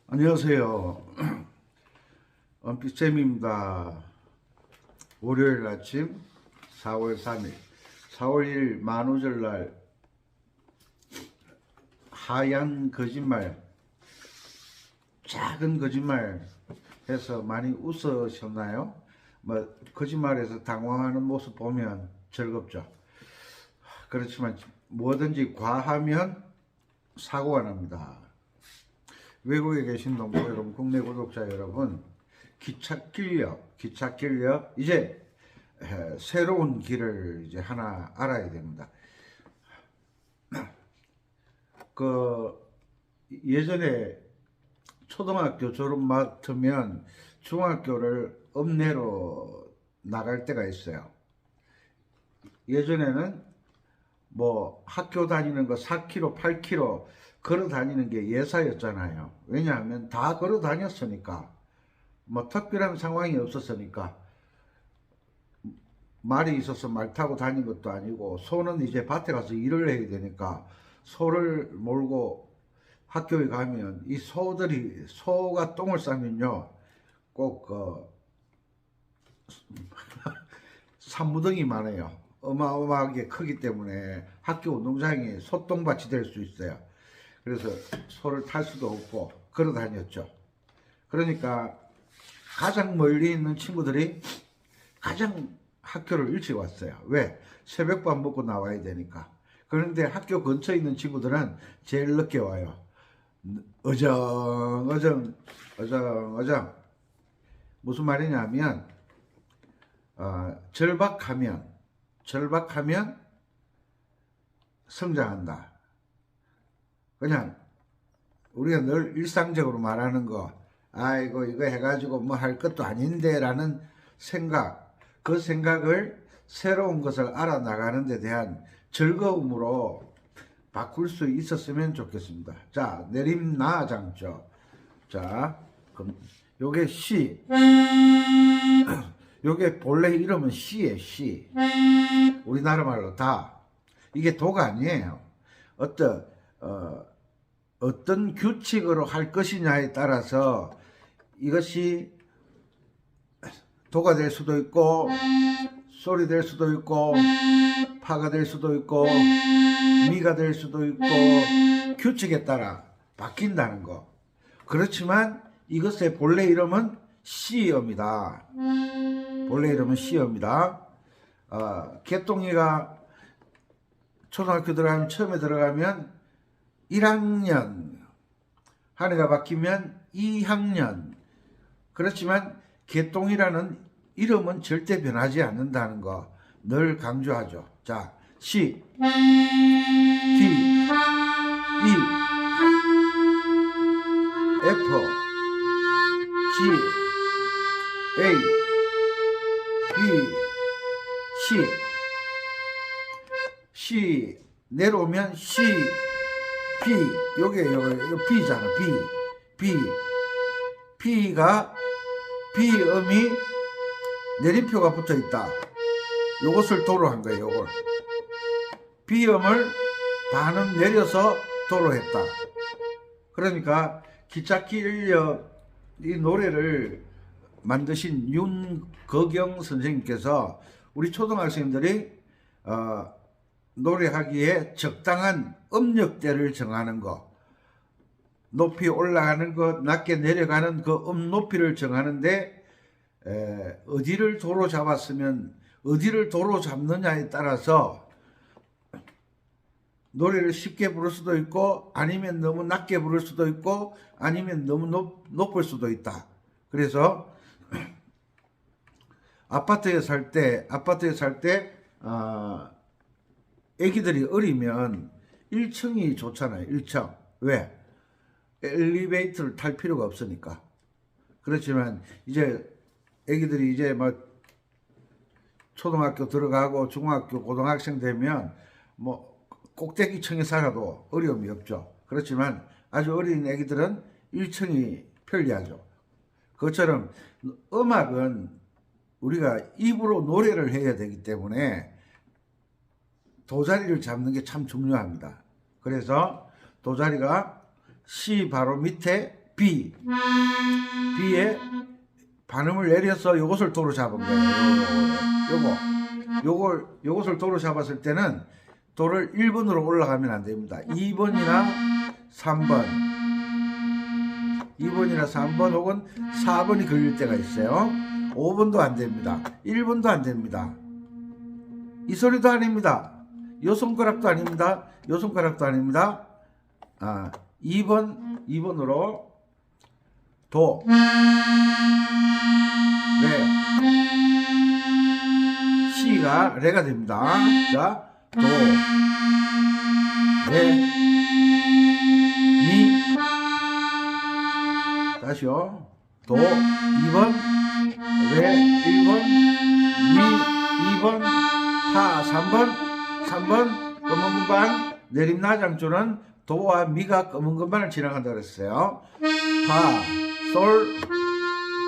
안녕하세요. 원피쌤입니다. 월요일 아침 4월 3일 4월 1일 만우절날 하얀 거짓말, 작은 거짓말 해서 많이 웃으셨나요? 거짓말에서 당황하는 모습 보면 즐겁죠. 그렇지만 뭐든지 과하면 사고가 납니다. 외국에 계신 동포 여러분, 국내 구독자 여러분, 기찻길역 이제 새로운 길을 이제 하나 알아야 됩니다. 예전에 초등학교 졸업 맡으면 중학교를 읍내로 나갈 때가 있어요. 예전에는 학교 다니는 거 4km, 8km 걸어 다니는 게 예사였잖아요. 왜냐하면 다 걸어 다녔으니까, 특별한 상황이 없었으니까. 말이 있어서 말 타고 다닌 것도 아니고, 소는 이제 밭에 가서 일을 해야 되니까 소를 몰고 학교에 가면 이 소가 똥을 싸면요, 꼭 산무덩이 많아요. 어마어마하게 크기 때문에 학교 운동장이 소똥밭이 될 수 있어요. 그래서 소를 탈 수도 없고 걸어 다녔죠. 그러니까 가장 멀리 있는 친구들이 가장 학교를 일찍 왔어요. 왜? 새벽밥 먹고 나와야 되니까. 그런데 학교 근처에 있는 친구들은 제일 늦게 와요. 어정. 무슨 말이냐면 절박하면 성장한다. 그냥 우리가 늘 일상적으로 말하는 거, 아이고 이거 해가지고 뭐 할 것도 아닌데 라는 생각, 그 생각을 새로운 것을 알아나가는 데 대한 즐거움으로 바꿀 수 있었으면 좋겠습니다. 자, 내림나장조. 자, 그럼 요게 시, 요게 본래 이름은 시예요. 시. 우리나라 말로 다. 이게 도가 아니에요. 어떤 규칙으로 할 것이냐에 따라서 이것이 도가 될 수도 있고, 소리 될 수도 있고, 파가 될 수도 있고, 미가 될 수도 있고, 규칙에 따라 바뀐다는 거. 그렇지만 이것의 본래 이름은 시어입니다. 본래 이름은 시어입니다. 개똥이가 초등학교 들어가면, 처음에 들어가면 1학년, 한 해가 바뀌면 2학년. 그렇지만 개똥이라는 이름은 절대 변하지 않는다는 거 늘 강조하죠. 자, 시, D, E, F, G, A, B, C. C 내려오면 C, B, 요게 B잖아. B. B가 B음이 내림표가 붙어 있다. 요것을 도로 한 거예요. 요걸 B음을 반음 내려서 도로 했다. 그러니까 기찻길역 이 노래를 만드신 윤거경 선생님께서 우리 초등학생들이 노래하기에 적당한 음역대를 정하는 거, 높이 올라가는 것, 낮게 내려가는 그 높이를 정하는데 어디를 도로 잡았으면 어디를 도로 잡느냐에 따라서 노래를 쉽게 부를 수도 있고, 아니면 너무 낮게 부를 수도 있고, 아니면 너무 높을 수도 있다. 그래서 아파트에 살 때 애기들이 어리면 1층이 좋잖아요. 1층. 왜? 엘리베이터를 탈 필요가 없으니까. 그렇지만 이제 애기들이 이제 초등학교 들어가고 중학교, 고등학생 되면 꼭대기층에 살아도 어려움이 없죠. 그렇지만 아주 어린 애기들은 1층이 편리하죠. 그것처럼 음악은 우리가 입으로 노래를 해야 되기 때문에 도자리를 잡는 게 참 중요합니다. 그래서 도 자리가 C 바로 밑에 B. B에 반음을 내려서 요것을 도로 잡은 거예요. 요것을 도로 잡았을 때는 도를 1번으로 올라가면 안 됩니다. 2번이나 3번. 2번이나 3번 혹은 4번이 걸릴 때가 있어요. 5번도 안 됩니다. 1번도 안 됩니다. 이 소리도 아닙니다. 요 손가락도 아닙니다. 요 손가락도 아닙니다. 2번으로 도, 레, C가 레가 됩니다. 자, 도, 레, 미. 다시요. 도 2번, 레 1번, 미 2번, 파 3번, 검은 금반, 내림나장조는 도와 미가 검은 금반을 지나간다 그랬어요. 파, 솔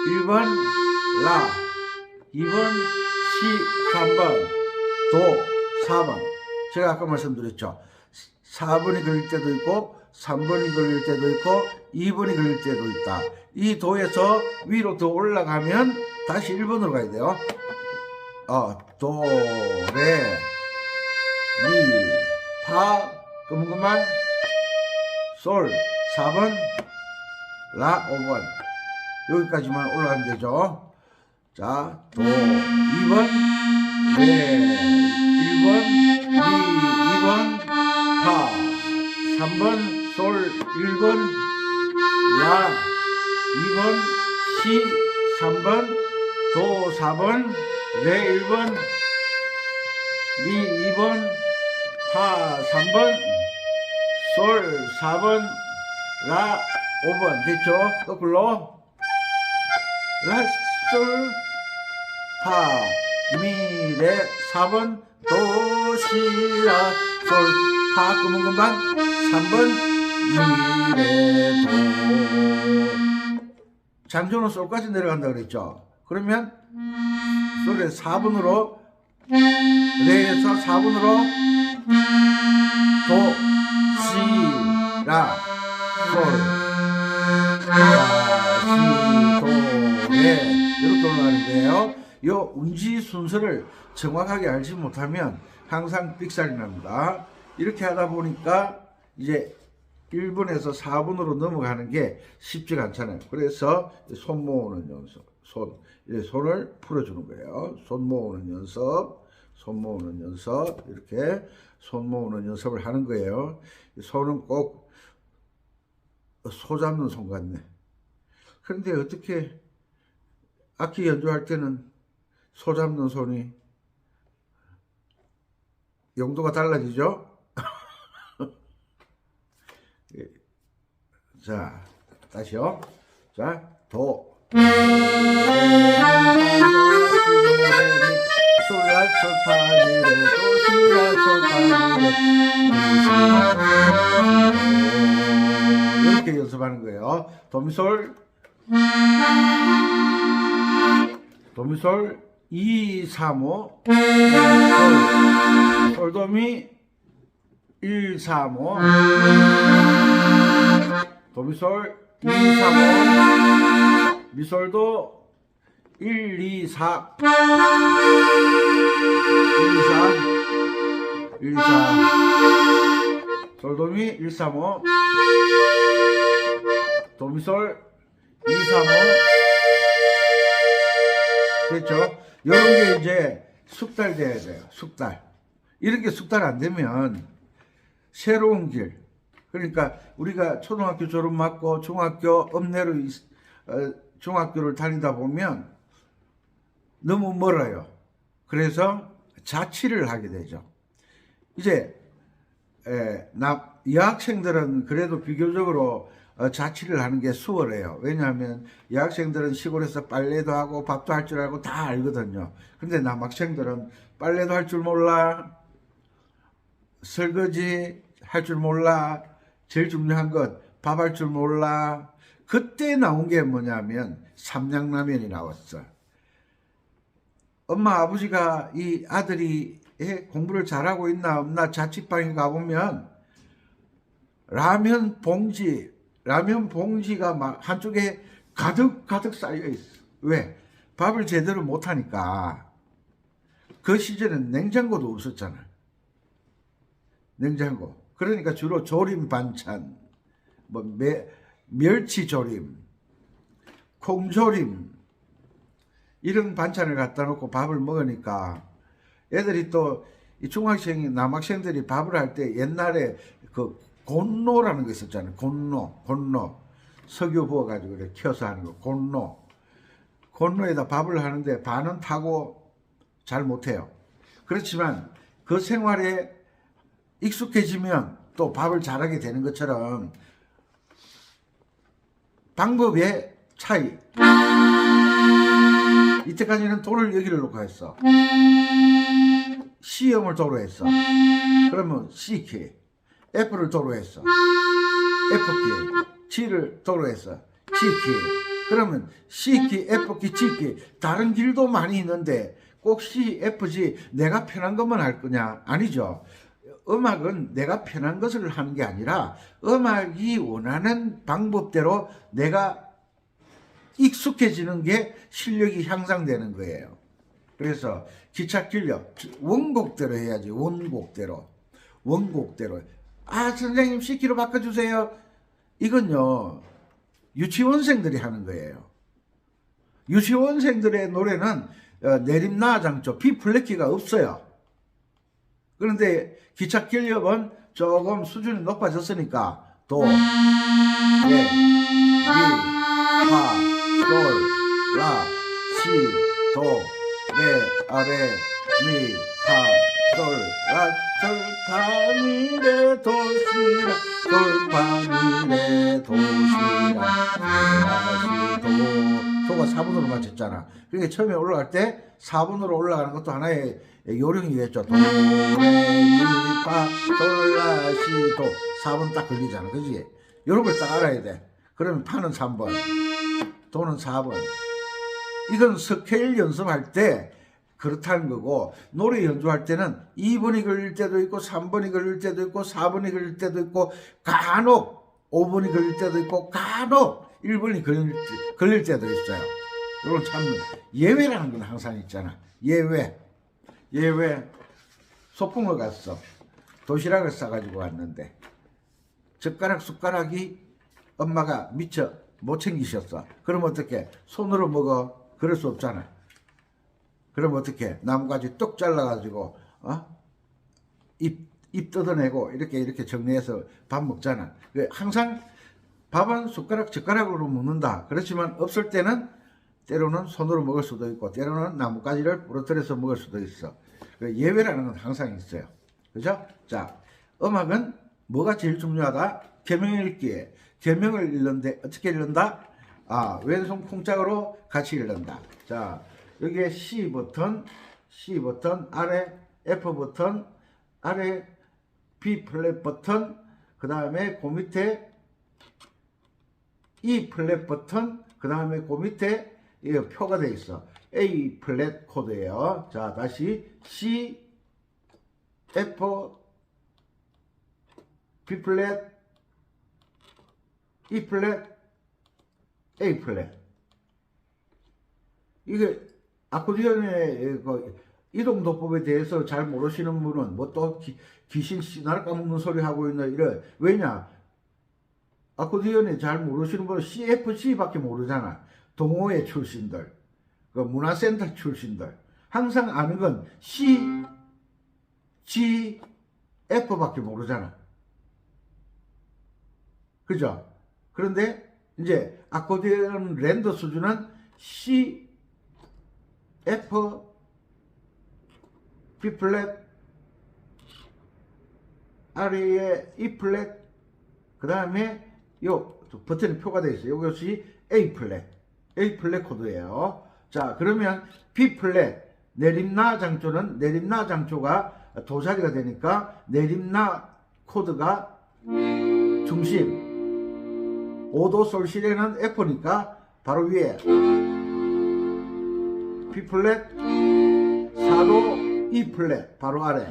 1번, 라 2번, 시 3번, 도 4번. 제가 아까 말씀드렸죠. 4번이 걸릴 때도 있고 3번이 걸릴 때도 있고 2번이 걸릴 때도 있다. 이 도에서 위로 더 올라가면 다시 1번으로 가야 돼요. 도, 레, 미, 파, 검은 금반, 솔 4번, 라 5번. 여기까지만 올라가면 되죠. 자, 도 2번, 레 1번, 미 2번, 파 3번, 솔 1번, 라 2번, 시 3번, 도 4번, 레 1번, 미 2번, 파 3번, 솔 4번, 라 5번. 됐죠? 거꾸로 라, 솔, 파, 미, 레 4번, 도, 시, 라, 솔, 파, 검은 금반 3번, 미, 레, 도. 장조는 솔까지 내려간다 그랬죠. 그러면 솔에 4번으로, 레에서 4번으로 도, 시, 라, 솔, 라, 시, 도, 레 이렇게 올라가는 거예요. 요 운지 순서를 정확하게 알지 못하면 항상 삑살이 납니다. 이렇게 하다 보니까 이제 1번에서 4번으로 넘어가는 게 쉽지가 않잖아요. 그래서 손 모으는 연습, 손을 풀어주는 거예요. 손 모으는 연습, 이렇게 손 모으는 연습을 하는 거예요. 손은 꼭 소 잡는 손 같네. 그런데 어떻게 악기 연주할 때는 소 잡는 손이 용도가 달라지죠? 자, 다시요. 자, 도, 솔라, 솔파, 미, 레, 도, 시, 라, 솔파, 미, 레, 이렇게 연습하는 거예요. 도미솔, 도미솔 2, 3, 5, 솔도미 1, 3, 5, 도미솔 2, 3, 5, 미솔도 1, 2, 4, 1, 2, 4, 솔도미 1, 3, 5, 도미솔 2, 3, 5. 됐죠? 이런 게 이제 숙달돼야 돼요. 숙달. 이렇게 숙달 안 되면 새로운 길. 그러니까 우리가 초등학교 졸업 맞고 중학교 읍내로 중학교를 다니다 보면 너무 멀어요. 그래서 자취를 하게 되죠. 이제 여학생들은 그래도 비교적으로 자취를 하는 게 수월해요. 왜냐하면 여학생들은 시골에서 빨래도 하고 밥도 할 줄 알고 다 알거든요. 근데 남학생들은 빨래도 할 줄 몰라, 설거지 할 줄 몰라, 제일 중요한 건 밥 할 줄 몰라. 그때 나온 게 뭐냐면 삼양라면이 나왔어. 엄마 아버지가 이 아들이 공부를 잘하고 있나 없나 자취방에 가보면 라면 봉지가 막 한쪽에 가득 쌓여 있어. 왜? 밥을 제대로 못하니까. 그 시절엔 냉장고도 없었잖아. 냉장고. 그러니까 주로 조림 반찬, 뭐 멸치 조림, 콩조림 이런 반찬을 갖다 놓고 밥을 먹으니까 애들이 또 이 중학생이 남학생들이 밥을 할 때 옛날에 그 곤노라는 거 있었잖아요. 곤노 석유 부어가지고 이렇게 켜서 하는 거 곤노에다 밥을 하는데 반은 타고 잘 못해요. 그렇지만 그 생활에 익숙해지면 또 밥을 잘하게 되는 것처럼 방법의 차이. 이때까지는 도를 여기를 놓고 했어. C형을 도로 했어. 그러면 C키. F를 도로 했어. F키. G를 도로 했어. G키. 그러면 C키, F키, G키. 다른 길도 많이 있는데 꼭 C, F, G 내가 편한 것만 할 거냐? 아니죠. 음악은 내가 편한 것을 하는 게 아니라 음악이 원하는 방법대로 내가 익숙해지는 게 실력이 향상되는 거예요. 그래서 기차 길력 원곡대로 해야지. 원곡대로. 아 선생님 C키로 바꿔주세요. 이건요 유치원생들이 하는 거예요. 유치원생들의 노래는 내림나장조 B플랫키가 없어요. 그런데 기차 길력은 조금 수준이 높아졌으니까 도, 레, 미, 파, 솔, 라, 시, 도, 레, 아레, 미, 파, 솔, 라, 솔, 파, 미, 레, 도, 시, 라, 솔, 파, 미, 레, 도, 시, 라, 시, 도. 도가 4분으로 맞췄잖아. 그러니까 처음에 올라갈 때 4분으로 올라가는 것도 하나의 요령이겠죠. 도, 레, 미, 파, 솔, 라, 시, 도. 4분 딱 걸리잖아. 그지? 요런 걸 딱 알아야 돼. 그러면 파는 3번, 도는 4번. 이건 스케일 연습할 때 그렇다는 거고, 노래 연주할 때는 2번이 걸릴 때도 있고 3번이 걸릴 때도 있고 4번이 걸릴 때도 있고 간혹 5번이 걸릴 때도 있고 간혹 1번이 걸릴 때도 있어요. 이건 참 예외라는 건 항상 있잖아. 예외. 소풍을 갔어. 도시락을 싸가지고 왔는데 숟가락이 엄마가 미처 못 챙기셨어. 그럼 어떻게? 손으로 먹어? 그럴 수 없잖아. 그럼 어떻게? 나뭇가지 뚝 잘라가지고 입 뜯어내고 이렇게 정리해서 밥 먹잖아. 항상 밥은 젓가락으로 먹는다. 그렇지만 없을 때는 때로는 손으로 먹을 수도 있고 때로는 나뭇가지를 부러뜨려서 먹을 수도 있어. 예외라는 건 항상 있어요. 그죠? 자, 음악은 뭐가 제일 중요하다? 계명 읽기에. 계명을 읽는데 어떻게 읽는다? 왼손 쿵짝으로 같이 읽는다. 자, 여기에 C 버튼, 아래 F 버튼, 아래 B 플랫 버튼, 그 다음에 그 밑에 E 플랫 버튼, 그 다음에 그 밑에 이거 표가 되어 있어. A 플랫 코드예요. 자, 다시 C, F, B 플랫, E 플랫, A 플랫. 이게 아코디언의 이동도법에 대해서 잘 모르시는 분은 뭐 또 귀신 씨날 까먹는 소리 하고 있나 이래. 왜냐? 아코디언에 잘 모르시는 분은 CFC 밖에 모르잖아. 동호회 출신들, 그 문화센터 출신들. 항상 아는 건 C, G, F 밖에 모르잖아. 그죠? 그런데 이제 아코디언 랜더 수준은 C, F, B 플랫, 아래에 E 플랫, 그 다음에 요 버튼이 표가 되어 있어요. 이것이 A 플랫 코드예요. 자, 그러면 B 플랫 내림나 장조는 내림나 장조가 도자리가 되니까 내림나 코드가 중심. 5도 솔시레는 F니까 바로 위에 B 플랫 4도 E 플랫 바로 아래.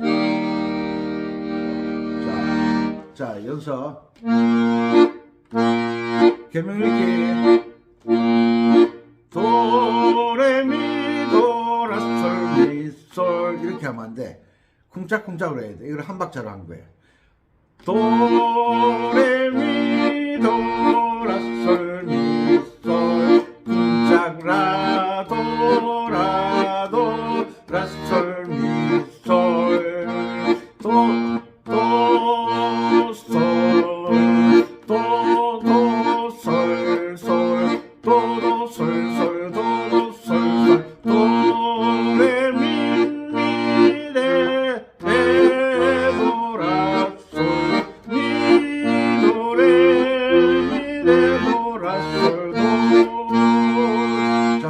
자, 자, 연서 개명일기 도레미도라솔미솔 이렇게 하면 안 돼. 쿵짝쿵짝으로 해야 돼. 이걸 한 박자로 한 거예요. 도레미도라솔미솔 쿵짝라도라도 라솔미솔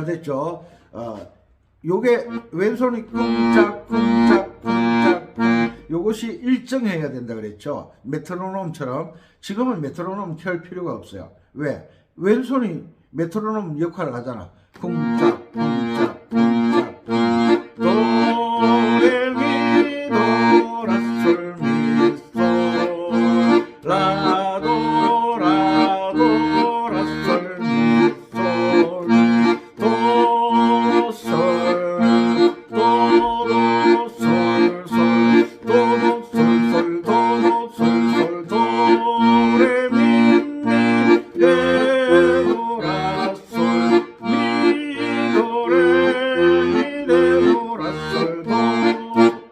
됐죠? 요게 왼손이 쿵짝쿵짝쿵짝 요것이 일정해야 된다 그랬죠? 메트로놈처럼. 지금은 메트로놈 켤 필요가 없어요. 왜? 왼손이 메트로놈 역할을 하잖아. 쿵짝쿵짝쿵짝 도레미도라솔미솔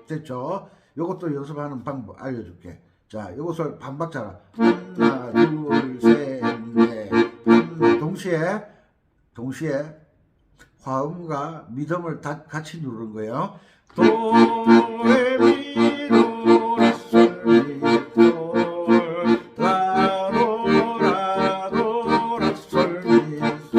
됐죠? 요것도 연습하는 방법 알려줄게. 자, 요것을 반박자로 하나 둘셋넷 동시에 화음과 미음을 다 같이 누르는 거예요. 도레미도라솔미솔 라도라도라솔미솔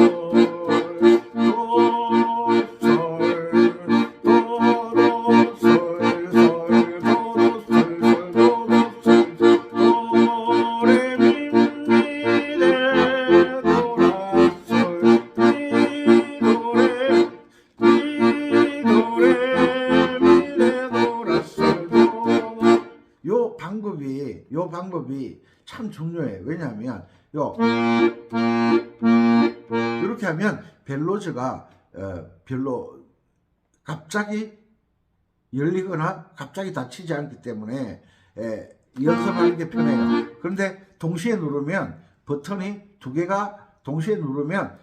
요 방법이 참 중요해요. 왜냐하면 이렇게 하면 벨로즈가 별로 갑자기 열리거나 갑자기 닫히지 않기 때문에 연습하는 게 편해요. 그런데 동시에 누르면 버튼이 두 개가 동시에 누르면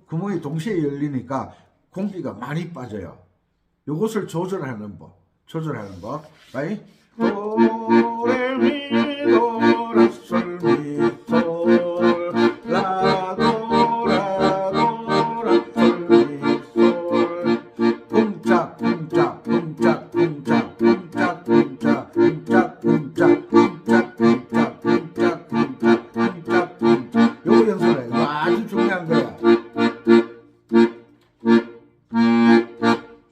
구멍이 동시에 열리니까 공기가 많이 빠져요. 요것을 조절하는 법. right? 도레미도라솔미솔 라도라도라솔미솔 쿵짝쿵짝쿵짝쿵짝쿵짝쿵짝쿵짝쿵짝쿵짝쿵짝쿵짝 요거 연습해. 이거 아주 중요한 거야.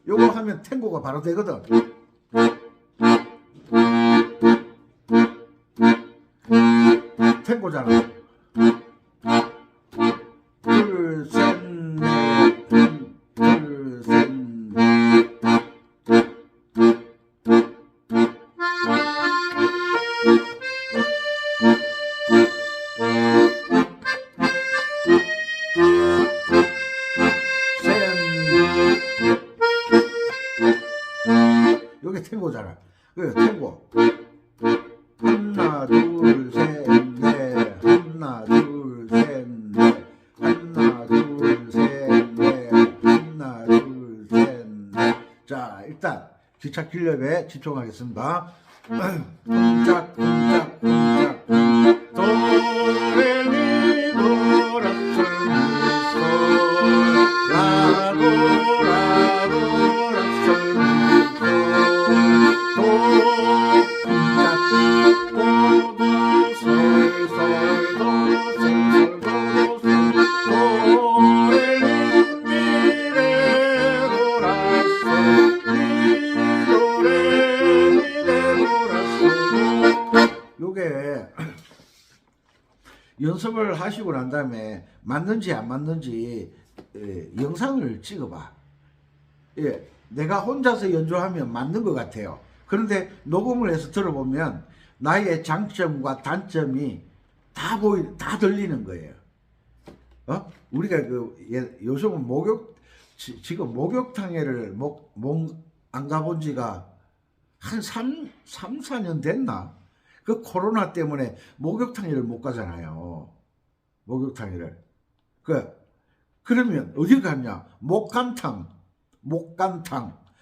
요거 하면 탱고가 바로 되거든. 탱고잖아. 둘, 셋, 넷, 둘, 셋, 넷. 요게 탱고잖아. 그래, 탱고. 하나, 둘, 셋, 넷. 하나, 둘, 셋, 넷. 하나, 둘, 셋, 넷. 하나, 둘, 셋, 넷. 자, 일단 기차 길렵에 집중하겠습니다. 쿵짝, 쿵짝, 쿵짝. 도레미도라솔미솔 요게 연습을 하시고 난 다음에 맞는지 안 맞는지 영상을 찍어봐. 내가 혼자서 연주하면 맞는 것 같아요. 그런데 녹음을 해서 들어보면 나의 장점과 단점이 다 들리는 거예요. 우리가 요즘은 지금 목욕탕에를 안 가본 지가 한 3, 4년 됐나? 그 코로나 때문에 목욕탕에를 못 가잖아요. 목욕탕에를. 그러면 어디 갔냐?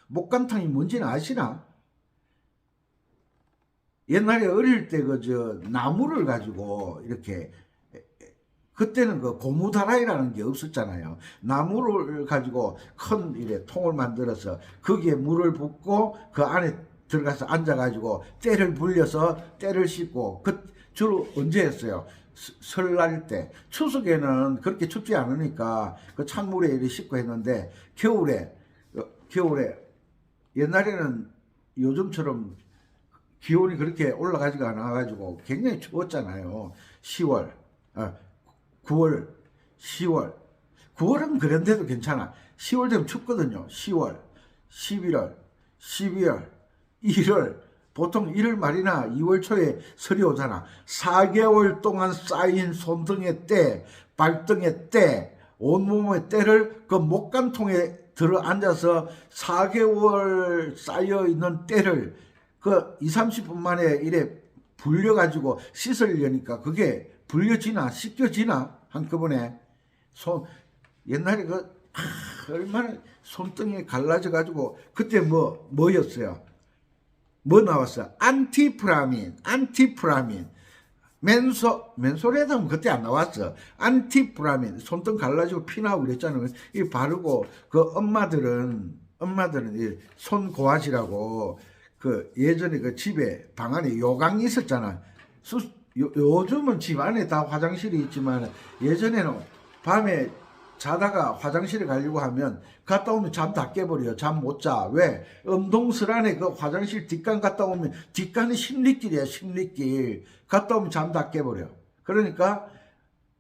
목간탕이 뭔지는 아시나? 옛날에 어릴 때 나무를 가지고 이렇게, 그때는 고무다라이라는 게 없었잖아요. 나무를 가지고 큰 통을 만들어서 거기에 물을 붓고 그 안에 들어가서 앉아가지고 때를 불려서 때를 씻고, 주로 언제 했어요? 설날 때. 추석에는 그렇게 춥지 않으니까 그 찬물에 이렇게 씻고 했는데, 겨울에 옛날에는 요즘처럼 기온이 그렇게 올라가지가 않아가지고 굉장히 추웠잖아요. 10월, 9월, 10월. 9월은 그런데도 괜찮아. 10월 되면 춥거든요. 10월, 11월, 12월, 1월. 보통 1월 말이나 2월 초에 설이 오잖아. 4개월 동안 쌓인 손등의 때, 발등의 때, 온몸의 때를 그 목간통에 들어 앉아서 4개월 쌓여 있는 때를 2, 30분 만에 이래 불려가지고 씻으려니까 그게 불려지나 씻겨지나 한꺼번에. 옛날에 얼마나 손등에 갈라져가지고, 그때 뭐였어요? 뭐 나왔어? 안티프라민. 맨솔에는 그때 안 나왔어. 안티프라민. 손등 갈라지고 피나고 그랬잖아요. 이 바르고, 엄마들은 손 고하시라고, 예전에 집에 방 안에 요강이 있었잖아. 요즘은 집 안에 다 화장실이 있지만, 예전에는 밤에 자다가 화장실에 가려고 하면 갔다 오면 잠 다 깨버려. 잠 못 자. 왜? 음동설 안에 화장실 뒷간 갔다 오면, 뒷간이 십리길이야, 십리길. 갔다 오면 잠 다 깨버려. 그러니까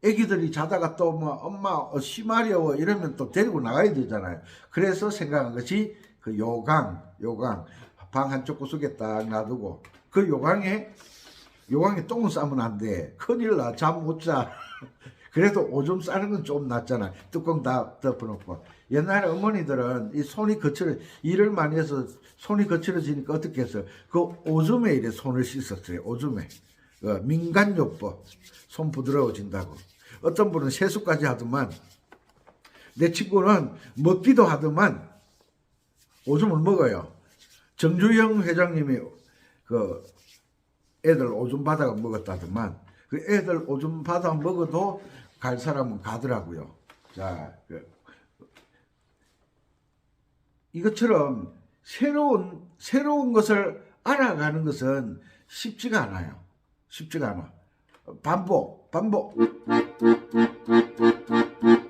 애기들이 자다가 또 엄마 쉬마려워 이러면 또 데리고 나가야 되잖아요. 그래서 생각한 것이 요강 방 한쪽 구석에 딱 놔두고, 요강에 똥을 싸면 안 돼. 큰일 나. 잠 못 자. 그래도 오줌 싸는 건 좀 낫잖아. 뚜껑 다 덮어놓고. 옛날에 어머니들은 일을 많이 해서 손이 거칠어지니까 어떻게 했어요? 오줌에 이래 손을 씻었어요. 오줌에. 민간요법. 손 부드러워진다고. 어떤 분은 세수까지 하더만, 내 친구는 먹기도 하더만 오줌을 먹어요. 정주영 회장님이 애들 오줌 받아가 먹었다더만, 애들 오줌 받아 먹어도 갈 사람은 가더라고요. 자, 이것처럼 새로운 것을 알아가는 것은 쉽지가 않아요. 반복.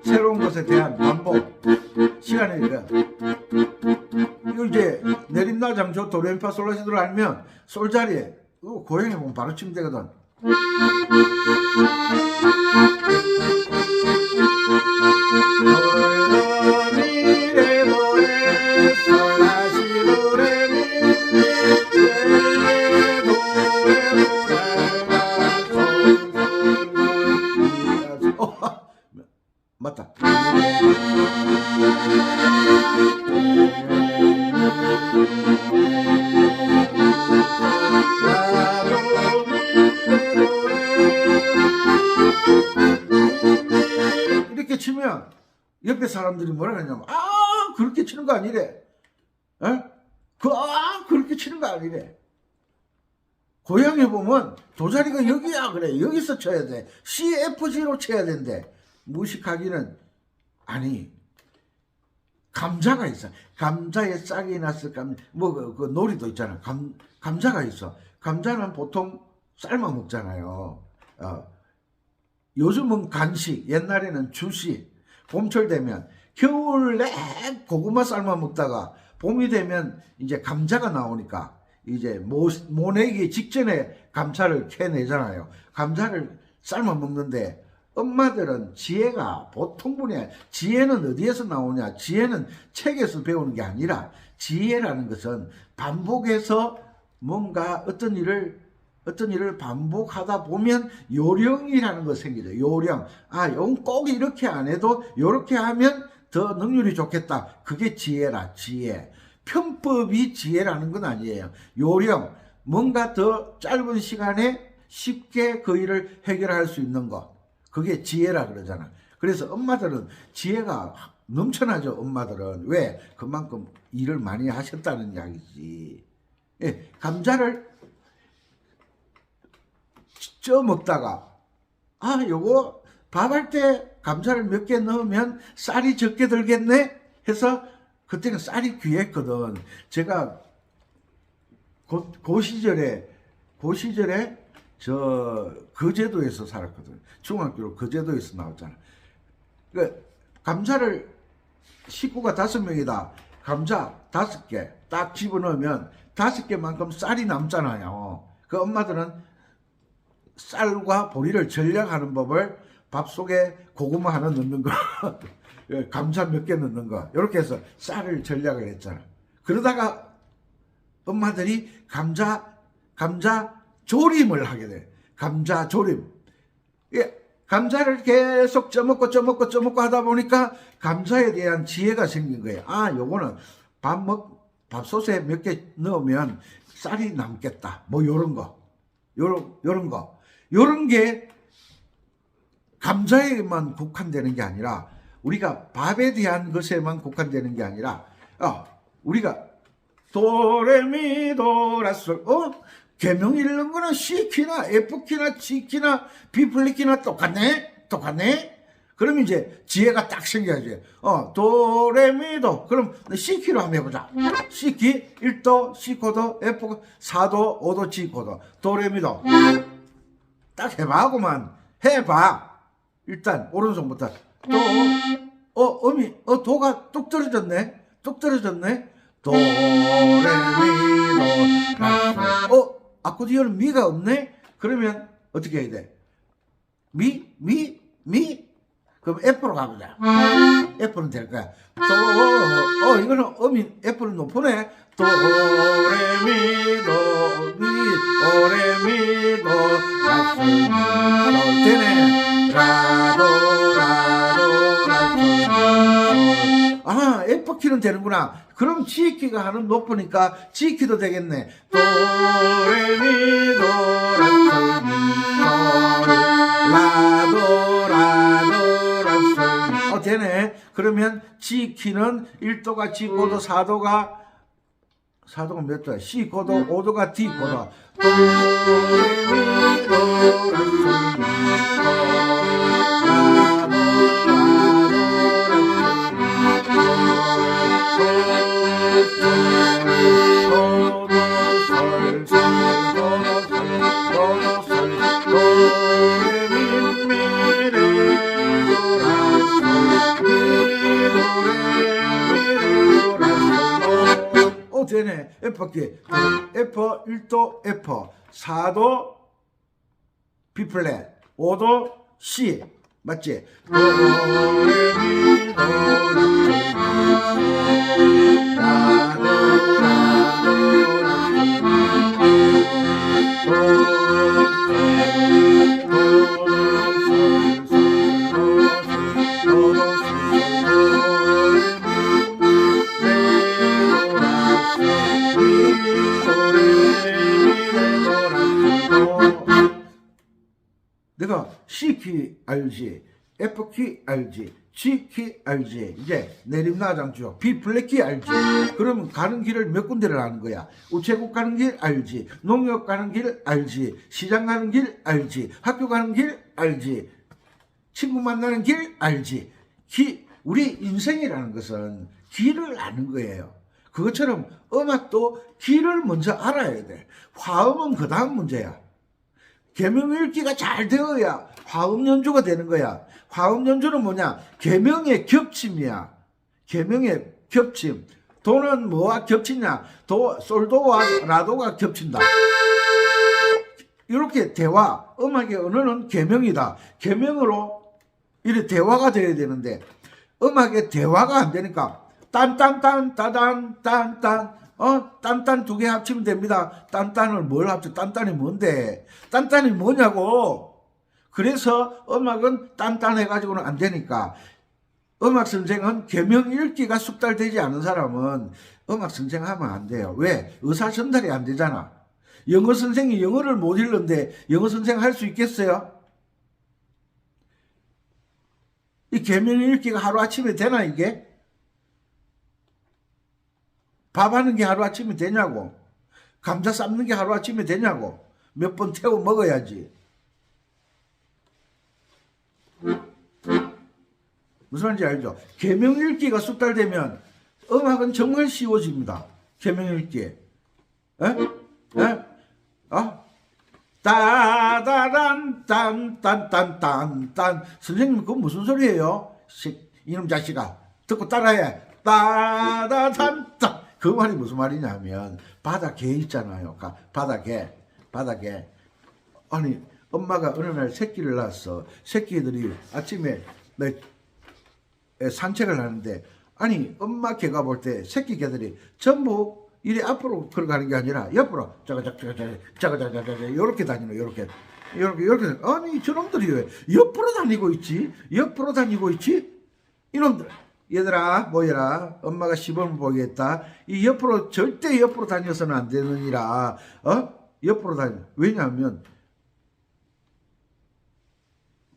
새로운 것에 대한 반복. 시간이 이거 이제 내림나장조 도레미파솔라시도를 알면 솔자리에 고양이 보면 바로 치면 되거든. 맞다. 이렇게 치면 옆에 사람들이 뭐라 그러냐면, 그렇게 치는 거 아니래. 그렇게 치는 거 아니래. 고향에 보면 도자리가 여기야 그래. 여기서 쳐야 돼. CFG로 쳐야 된대. 무식하기는. 아니, 감자가 있어. 감자에 싹이 났을 놀이도 있잖아. 감자가 있어. 감자는 보통 삶아 먹잖아요. 요즘은 간식, 옛날에는 주식. 봄철 되면, 겨울 내 고구마 삶아 먹다가 봄이 되면 이제 감자가 나오니까 이제 모내기 직전에 감자를 캐내잖아요. 감자를 삶아 먹는데, 엄마들은 지혜가 보통 분이야. 지혜는 어디에서 나오냐? 지혜는 책에서 배우는 게 아니라, 지혜라는 것은 반복해서 뭔가 어떤 일을 어떤 일을 반복하다 보면 요령이라는 거 생기죠. 요령. 아, 이건 꼭 이렇게 안 해도 이렇게 하면 더 능률이 좋겠다. 그게 지혜라, 지혜. 편법이 지혜라는 건 아니에요. 요령. 뭔가 더 짧은 시간에 쉽게 그 일을 해결할 수 있는 것. 그게 지혜라 그러잖아. 그래서 엄마들은 지혜가 넘쳐나죠. 엄마들은. 왜? 그만큼 일을 많이 하셨다는 이야기지. 예, 감자를 쪄 먹다가 요거 밥할 때 감자를 몇 개 넣으면 쌀이 적게 들겠네 해서 그때는 쌀이 귀했거든. 제가 그 시절에 저 거제도에서 살았거든. 중학교로 거제도에서 나왔잖아. 그 감자를 식구가 5명이다. 감자 5개 딱 집어넣으면 5개만큼 쌀이 남잖아요. 그 엄마들은 쌀과 보리를 전략하는 법을 밥 속에 고구마 하나 넣는 거, 감자 몇 개 넣는 거, 이렇게 해서 쌀을 전략을 했잖아. 그러다가 엄마들이 감자 조림을 하게 돼. 감자 조림. 감자를 계속 쪄먹고 하다 보니까 감자에 대한 지혜가 생긴 거예요. 요거는 밥솥에 몇 개 넣으면 쌀이 남겠다. 뭐 요런 거. 요런 게 감자에만 국한되는 게 아니라 우리가 밥에 대한 것에만 국한되는 게 아니라 우리가 도레미도라솔 계명 읽는 거는 C키나 F키나 G키나 B플랫키나 똑같네? 그럼 이제 지혜가 딱 생겨야지. 도레미도. 그럼 C키로 한번 해보자. C키 1도, C코드, F 4도, 5도, G코드. 도레미도. 딱 해봐구만. 해봐. 일단 오른손부터 도가 뚝 떨어졌네. 도레미도. 아코디언은 미가 없네? 그러면 어떻게 해야 돼? 미? 그럼 F로 가보자. F는 될 거야. 이거는 음이 F는 높으네. 도레미도 오레미도 라솔 되네. F키는 되는구나. 그럼 G키가 하는 높으니까 G키도 되겠네. 도레미도 라솔 라도 되네. 그러면 G키는 1도가 G코드, 4도가 몇 도야? C코드, 5도가 D코드. 되네. F키. F 1도 F, 4도 B 플랫, 5도 C. 맞지? 내가 C키 알지, F키 알지, G키 알지, 이제 내림나장주요 B 플랫키 알지. 그러면 가는 길을 몇 군데를 아는 거야. 우체국 가는 길 알지, 농협 가는 길 알지, 시장 가는 길 알지, 학교 가는 길 알지, 친구 만나는 길 알지. 우리 인생이라는 것은 길을 아는 거예요. 그것처럼 음악도 길을 먼저 알아야 돼. 화음은 그 다음 문제야. 계명 읽기가 잘 되어야 화음 연주가 되는 거야. 화음 연주는 뭐냐? 계명의 겹침이야. 계명의 겹침. 도는 뭐와 겹치냐? 솔도와 라도가 겹친다. 이렇게 대화, 음악의 언어는 계명이다. 계명으로 이렇게 대화가 되어야 되는데 음악의 대화가 안 되니까 딴딴딴 따단 딴딴 딴딴 두 개 합치면 됩니다. 딴딴을 뭘 합쳐? 딴딴이 뭔데? 딴딴이 뭐냐고. 그래서 음악은 딴딴 해가지고는 안 되니까. 음악 선생은 계명 읽기가 숙달되지 않은 사람은 음악 선생하면 안 돼요. 왜? 의사 전달이 안 되잖아. 영어 선생이 영어를 못 읽는데 영어 선생 할 수 있겠어요? 이 계명 읽기가 하루아침에 되나 이게? 밥하는 게 하루아침에 되냐고. 감자 삶는 게 하루아침에 되냐고. 몇 번 태워 먹어야지. 무슨 말인지 알죠? 계명 읽기가 숙달되면 음악은 정말 쉬워집니다. 계명 읽기. 에? 따다란 딴딴딴딴딴. 선생님 그건 무슨 소리예요? 이놈 자식아 듣고 따라해. 따다단딴. 그 말이 무슨 말이냐 하면 바닥에 있잖아요. 바닥에. 아니 엄마가 어느 날 새끼를 낳았어. 새끼들이 아침에 산책을 하는데 아니 엄마 개가 볼 때 새끼 개들이 전부 이리 앞으로 걸어가는 게 아니라 옆으로 짜가짜가짜가 요렇게 다니는 요렇게 아니 저놈들이 왜 옆으로 다니고 있지? 이놈들 얘들아 모여라. 엄마가 시범을 보이겠다. 이 옆으로 절대 옆으로 다녀서는 안 되느니라. 옆으로 다니. 왜냐하면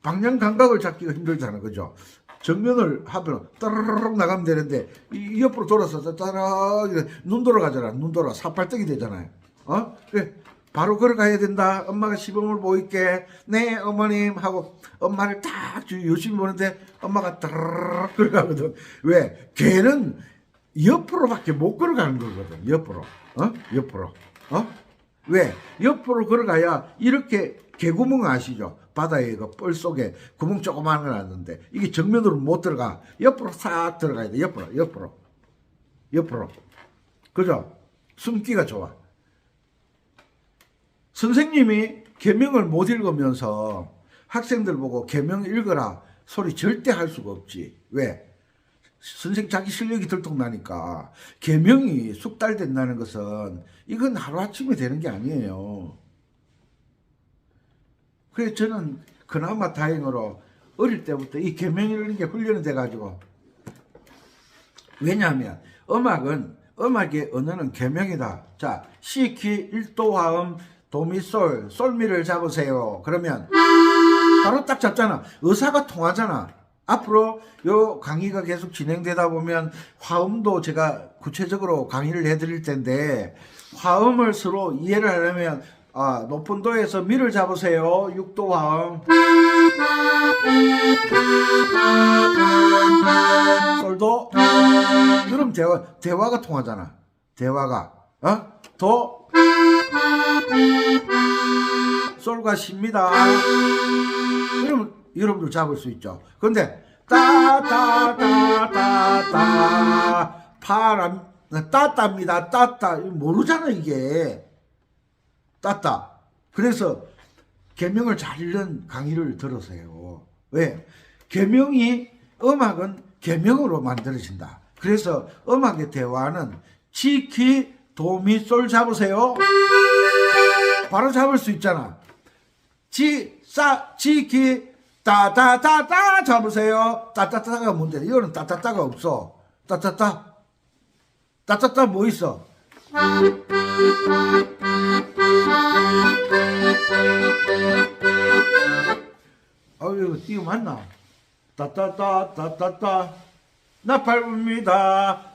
방향 감각을 잡기가 힘들잖아. 그죠? 정면을 하면 따라락 나가면 되는데 이 옆으로 돌아서 따라 눈 돌아가잖아. 눈 돌아 사팔떡이 되잖아요. 그래 바로 걸어가야 된다. 엄마가 시범을 보일게. 네 어머님 하고 엄마를 딱 열심히 보는데 엄마가 따라락 걸어가거든. 왜? 걔는 옆으로밖에 못 걸어가는 거거든. 옆으로. 왜? 옆으로 걸어가야 이렇게 개구멍 아시죠? 바다에 그 뻘 속에 구멍 조그마한 건 났는데 이게 정면으로 못 들어가. 옆으로 싹 들어가야 돼. 옆으로. 그죠? 숨기가 좋아. 선생님이 계명을 못 읽으면서 학생들 보고 계명 읽어라 소리 절대 할 수가 없지. 왜? 선생 자기 실력이 들통나니까. 계명이 숙달된다는 것은 이건 하루아침에 되는 게 아니에요. 그래서 저는 그나마 다행으로 어릴 때부터 이 계명 읽는 게 훈련이 돼가지고. 왜냐하면 음악의 언어는 계명이다. 자, 시키 1도 화음 도미솔 솔미를 잡으세요. 그러면 바로 딱 잡잖아. 의사가 통하잖아. 앞으로 요 강의가 계속 진행되다 보면 화음도 제가 구체적으로 강의를 해드릴 텐데 화음을 서로 이해를 하려면 높은 도에서 미를 잡으세요. 6도 화음. 솔도. 그럼 대화가 통하잖아. 대화가. 도. 솔과 시입니다. 그러면 여러분들 잡을 수 있죠. 근데 따따따따따 따따입니다. 따따 모르잖아 이게. 따따. 그래서 계명을 잘 읽는 강의를 들으세요. 왜? 음악은 계명으로 만들어진다. 그래서 음악의 대화는 지키 도미솔 잡으세요. 바로 잡을 수 있잖아. 지키 따따따따 잡으세요. 따따따가 뭔데? 이거는 따따따가 없어. 따따따 뭐 있어? 이거 띄우 맞나? 따따따 나팔부입니다.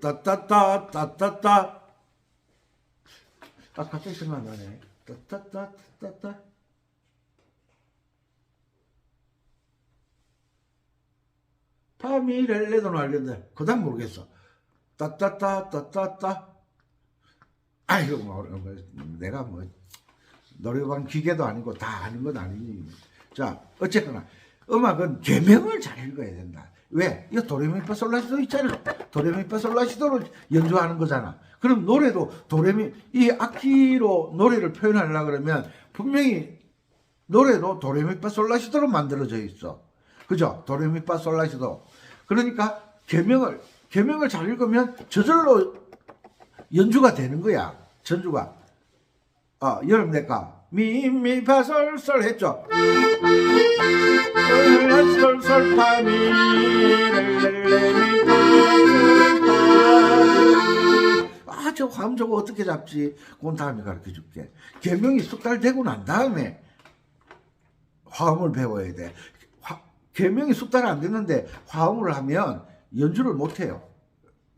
따따따 갑자기 생각나네. 따따따따따 파미렐레도는 알겠는데 그 다음 모르겠어. 따따따따따따 이거 내가 노래방 기계도 아니고 다 아는 건 아니니. 자 어쨌거나 음악은 계명을 잘 읽어야 된다. 왜? 이거 도레미파솔라시도 있잖아. 도레미파솔라시도를 연주하는 거잖아. 그럼 노래도 도레미, 이 악기로 노래를 표현하려고 그러면 분명히 노래도 도레미파솔라시도로 만들어져 있어. 그죠? 도레미파솔라시도. 그러니까 계명을 잘 읽으면 저절로 연주가 되는 거야. 전주가. 여러분 내가 미미파솔솔 했죠. 솔솔파미 저 화음 저거 어떻게 잡지? 그건 다음에 가르쳐 줄게. 계명이 숙달 되고 난 다음에 화음을 배워야 돼. 계명이 숙달 안 됐는데 화음을 하면 연주를 못 해요.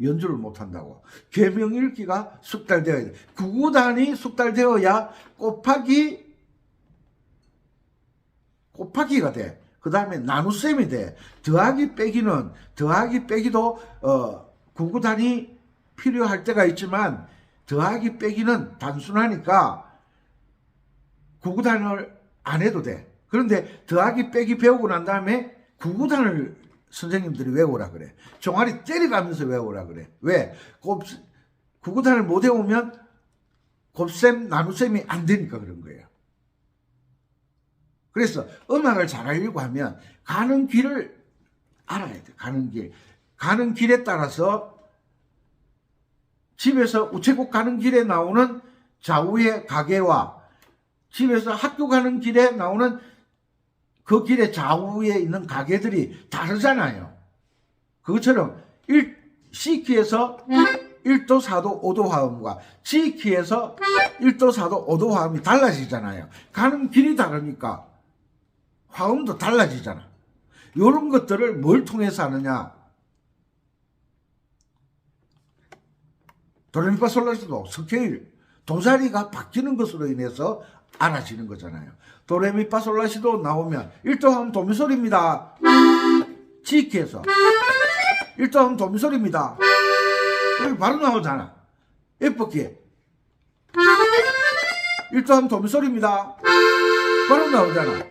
연주를 못 한다고. 계명 읽기가 숙달되어야 돼. 구구단이 숙달되어야 곱하기가 돼. 그 다음에 나눗셈이 돼. 더하기 빼기도 구구단이 필요할 때가 있지만 더하기 빼기는 단순하니까 구구단을 안 해도 돼. 그런데 더하기 빼기 배우고 난 다음에 구구단을 선생님들이 외우라 그래. 종아리 때려가면서 외우라 그래. 왜? 구구단을 못 외우면 곱셈, 나눗셈이 안 되니까 그런 거예요. 그래서 음악을 잘 하려고 하면 가는 길을 알아야 돼. 가는 길. 가는 길에 따라서 집에서 우체국 가는 길에 나오는 좌우의 가게와 집에서 학교 가는 길에 나오는 그 길의 좌우에 있는 가게들이 다르잖아요. 그것처럼 C키에서 1도, 4도, 5도 화음과 G키에서 1도, 4도, 5도 화음이 달라지잖아요. 가는 길이 다르니까 화음도 달라지잖아. 이런 것들을 뭘 통해서 하느냐. 도레미파솔라시도 스케일, 도자리가 바뀌는 것으로 인해서 알아지는 거잖아요. 도레미파솔라시도 나오면 1도 하면 도미솔입니다. G키에서 1도 하면 도미솔입니다. 여기 바로 나오잖아. F키 1도 하면 도미솔입니다. 바로 나오잖아.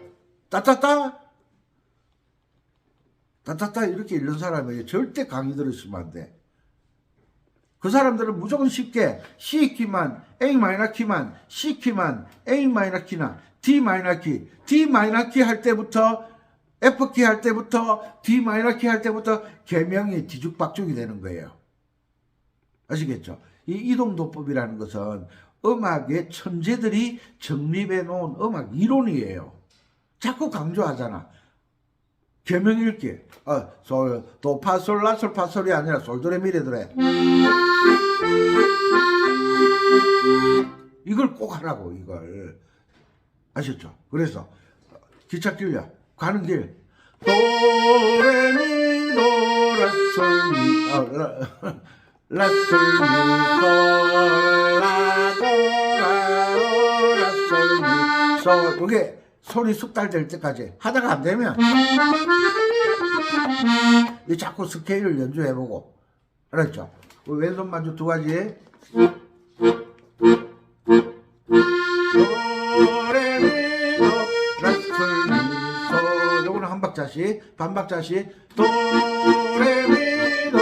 따따따 이렇게 읽는 사람에게 절대 강의 들으시면 안 돼. 그 사람들은 무조건 쉽게 C키만, A마이너키만, C키만, A마이너키나 D마이너키, D마이너키 할 때부터 F키 할 때부터 D마이너키 할 때부터 계명이 뒤죽박죽이 되는 거예요. 아시겠죠? 이 이동도법이라는 것은 음악의 천재들이 정립해 놓은 음악 이론이에요. 자꾸 강조하잖아. 계명 읽기. 솔, 도, 파, 솔, 라, 솔, 파, 솔이 아니라 솔, 도, 레, 미, 레, 도, 레. 이걸 꼭 하라고, 이걸. 아셨죠? 그래서, 기차 길려. 가는 길. 도, 레, 미, 도, 라, 솔, 미, 라, 솔, 미, 솔, 라, 도, 라, 도, 라, 솔, 미, 솔. 요게 손이 숙달될 때까지 하다가 안 되면 이 자꾸 스케일을 연주해보고. 알았죠? 왼손 반주 두 가지. 도레미도 라솔미솔. 요거는 한 박자씩, 반 박자씩. 도레미도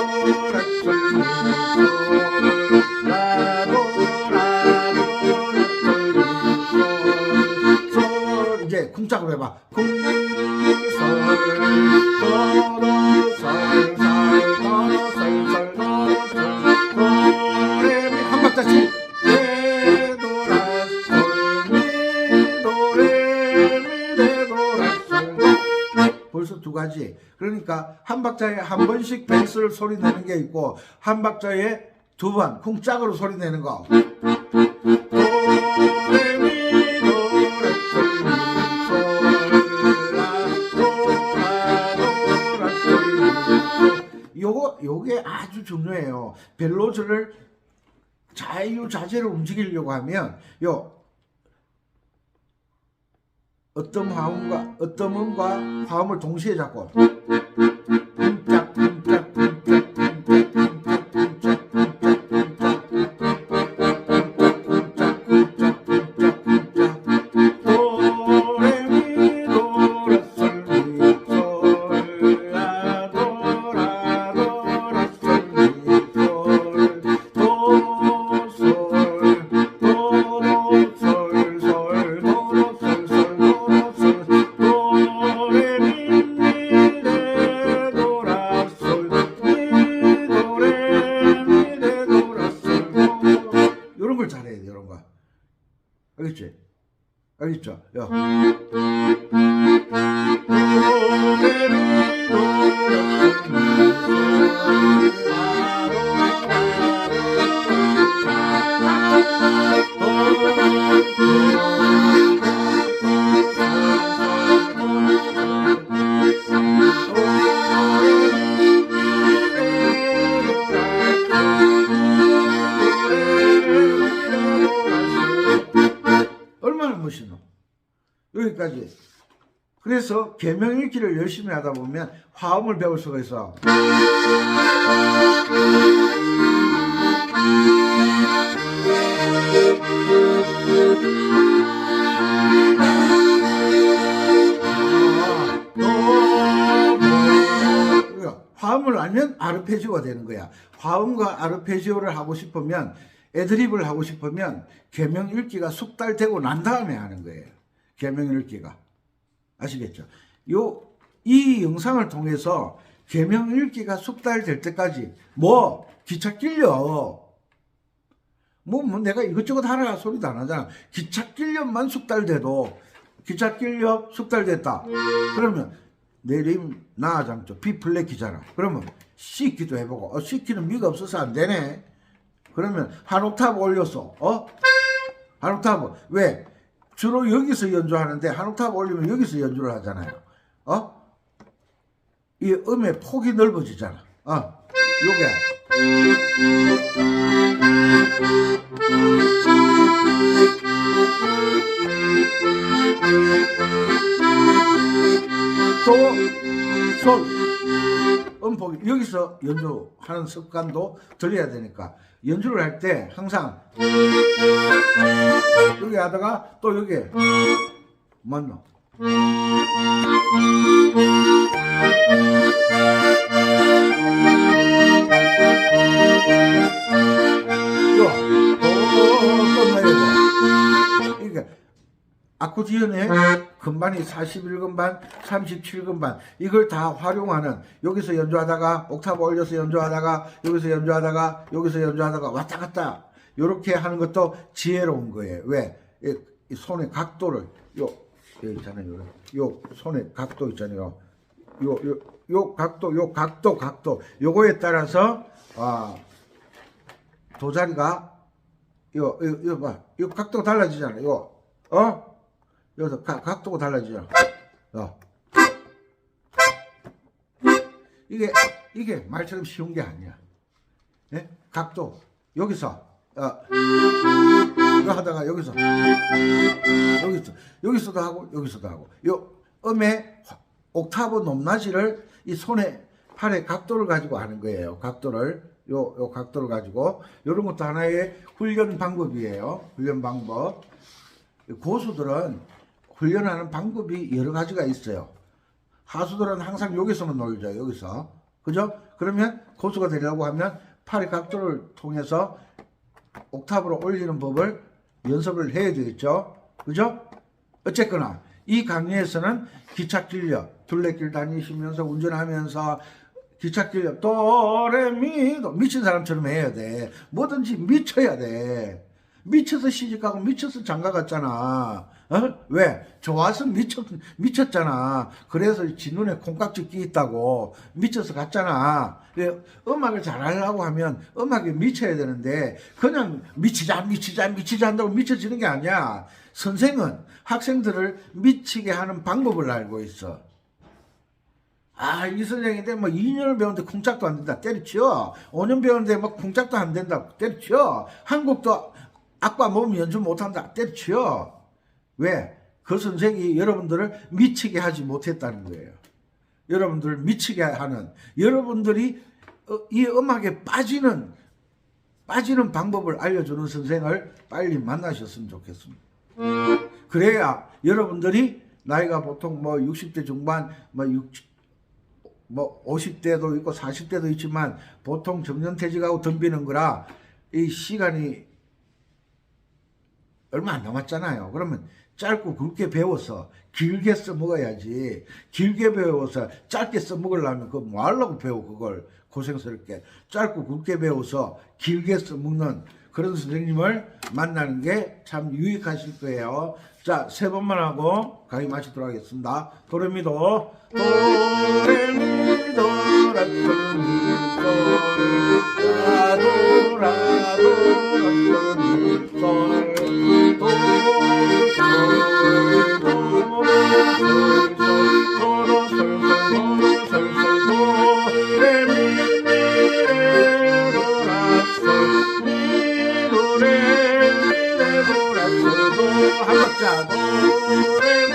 라솔미솔 라도 라도 라솔미솔. 이제 쿵짝으로 해봐. 벌써 두 가지. 그러니까 한 박자에 한 번씩 베이스를 소리 내는 게 있고 한 박자에 두 번 쿵짝으로 소리 내는 거. 요게 아주 중요해요. 벨로즈를 자유자재로 움직이려고 하면 어떤 화음과 어떤 음과 화음을 동시에 잡고 그래서 계명 읽기를 열심히 하다 보면 화음을 배울 수가 있어. 화음을 알면 아르페지오가 되는 거야. 화음과 아르페지오를 하고 싶으면, 애드립을 하고 싶으면 계명 읽기가 숙달되고 난 다음에 하는 거예요. 계명 읽기가. 아시겠죠? 이 영상을 통해서 계명 읽기가 숙달될 때까지 기차 끌려. 내가 이것저것 하라 소리도 안 하잖아. 기차 끌려만 숙달돼도, 기차 끌려 숙달됐다. 그러면 내림 나아장조 B 플랫 키잖아. 그러면 C 키도 해보고, C 키는 미가 없어서 안 되네. 그러면 한 옥타브 올렸어. 한 옥타브. 왜? 주로 여기서 연주하는데 한 옥타브 올리면 여기서 연주를 하잖아요. 이 음의 폭이 넓어지잖아. 요게. 도, 솔, 음폭이 여기서 연주하는 습관도 들려야 되니까 연주를 할 때 항상 여기 하다가 또 여기 맞나? 아코디언의 건반이 41건반, 37건반 이걸 다 활용하는, 여기서 연주하다가 옥타브 올려서 연주하다가 여기서 연주하다가 여기서 연주하다가 왔다 갔다 이렇게 하는 것도 지혜로운 거예요. 왜? 이 손의 각도를 여기 있잖아요. 요 손의 각도 있잖아요. 요 각도 요거에 따라서 도자리가 요 각도가 달라지잖아요. 여기서 각도가 달라지죠. 이게 말처럼 쉬운 게 아니야. 예? 각도 여기서 이거 하다가 여기서도 하고 여기서도 하고, 요 음의 옥타브 높낮이를 이 손의 팔의 각도를 가지고 하는 거예요. 각도를 요 각도를 가지고, 요런 것도 하나의 훈련 방법이에요. 훈련 방법. 고수들은 훈련하는 방법이 여러 가지가 있어요. 하수들은 항상 여기서만 놀죠. 여기서. 그죠? 그러면 고수가 되려고 하면 팔의 각도를 통해서 옥탑으로 올리는 법을 연습을 해야 되겠죠. 그죠? 어쨌거나 이 강의에서는 기차 끌려 둘레길 다니시면서 운전하면서 기차 끌려 도레미도 미친 사람처럼 해야 돼. 뭐든지 미쳐야 돼. 미쳐서 시집가고 미쳐서 장가갔잖아. 왜? 좋아서 미쳤잖아. 그래서 지 눈에 콩깍지 끼 있다고 미쳐서 갔잖아. 음악을 잘하려고 하면 음악에 미쳐야 되는데 그냥 미치자 한다고 미쳐지는 게 아니야. 선생은 학생들을 미치게 하는 방법을 알고 있어. 이 선생인데 2년을 배우는데 쿵짝도 안 된다. 때려치워. 5년 배우는데 쿵짝도 안 된다. 때려치워. 한국도 악과 몸 연주 못한다. 때려치워. 왜? 그 선생이 여러분들을 미치게 하지 못했다는 거예요. 여러분들을 미치게 하는, 여러분들이 이 음악에 빠지는 방법을 알려주는 선생을 빨리 만나셨으면 좋겠습니다. 그래야 여러분들이 나이가 보통 60대 중반, 50대도 있고 40대도 있지만 보통 정년퇴직하고 덤비는 거라 이 시간이 얼마 안 남았잖아요. 그러면 짧고 굵게 배워서 길게 써먹어야지. 길게 배워서 짧게 써먹으려면 그거 뭐 하려고 배워, 그걸 고생스럽게. 짧고 굵게 배워서 길게 써먹는 그런 선생님을 만나는 게 참 유익하실 거예요. 자, 3번만 하고 강의 마치도록 하겠습니다. 도레미도 도레미도 라도미도 라도라도 한 박자 도레미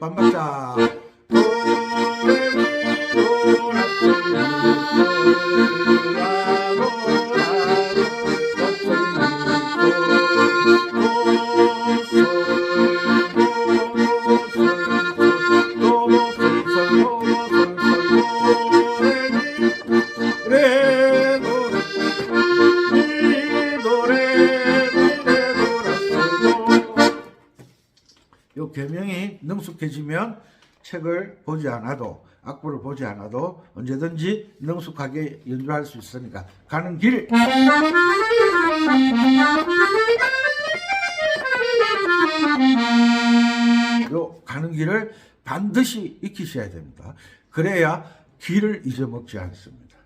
반박자. 요 계명이 능숙해지면 책을 보지 않아도 악보를 보지 않아도 언제든지 능숙하게 연주할 수 있으니까 가는 길 요 가는 길을 반드시 익히셔야 됩니다. 그래야 길을 잊어먹지 않습니다.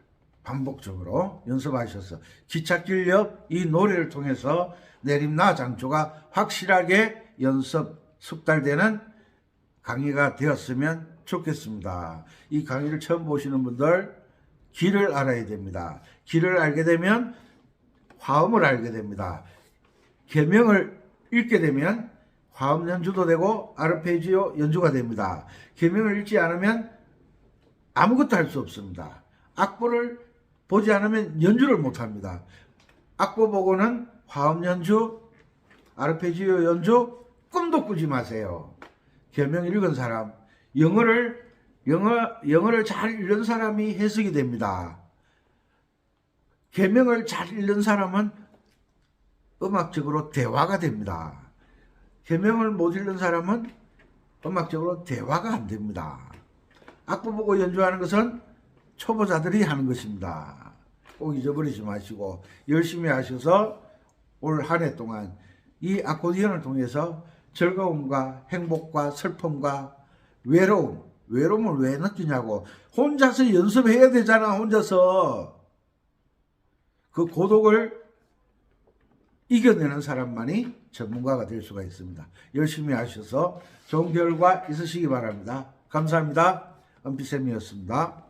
반복적으로 연습하셔서 기찻길 옆 이 노래를 통해서 내림나 장조가 확실하게 연습 숙달되는 강의가 되었으면 좋겠습니다. 이 강의를 처음 보시는 분들 길을 알아야 됩니다. 길을 알게 되면 화음을 알게 됩니다. 계명을 읽게 되면 화음 연주도 되고 아르페지오 연주가 됩니다. 계명을 읽지 않으면 아무것도 할 수 없습니다. 악보를 보지 않으면 연주를 못합니다. 악보 보고는 화음 연주, 아르페지오 연주 꿈도 꾸지 마세요. 계명 읽은 사람, 영어를 잘 읽는 사람이 해석이 됩니다. 계명을 잘 읽는 사람은 음악적으로 대화가 됩니다. 계명을 못 읽는 사람은 음악적으로 대화가 안 됩니다. 악보 보고 연주하는 것은 초보자들이 하는 것입니다. 꼭 잊어버리지 마시고 열심히 하셔서 올 한 해 동안 이 아코디언을 통해서 즐거움과 행복과 슬픔과 외로움을 왜 느끼냐고. 혼자서 연습해야 되잖아. 혼자서 그 고독을 이겨내는 사람만이 전문가가 될 수가 있습니다. 열심히 하셔서 좋은 결과 있으시기 바랍니다. 감사합니다. 은피쌤이었습니다.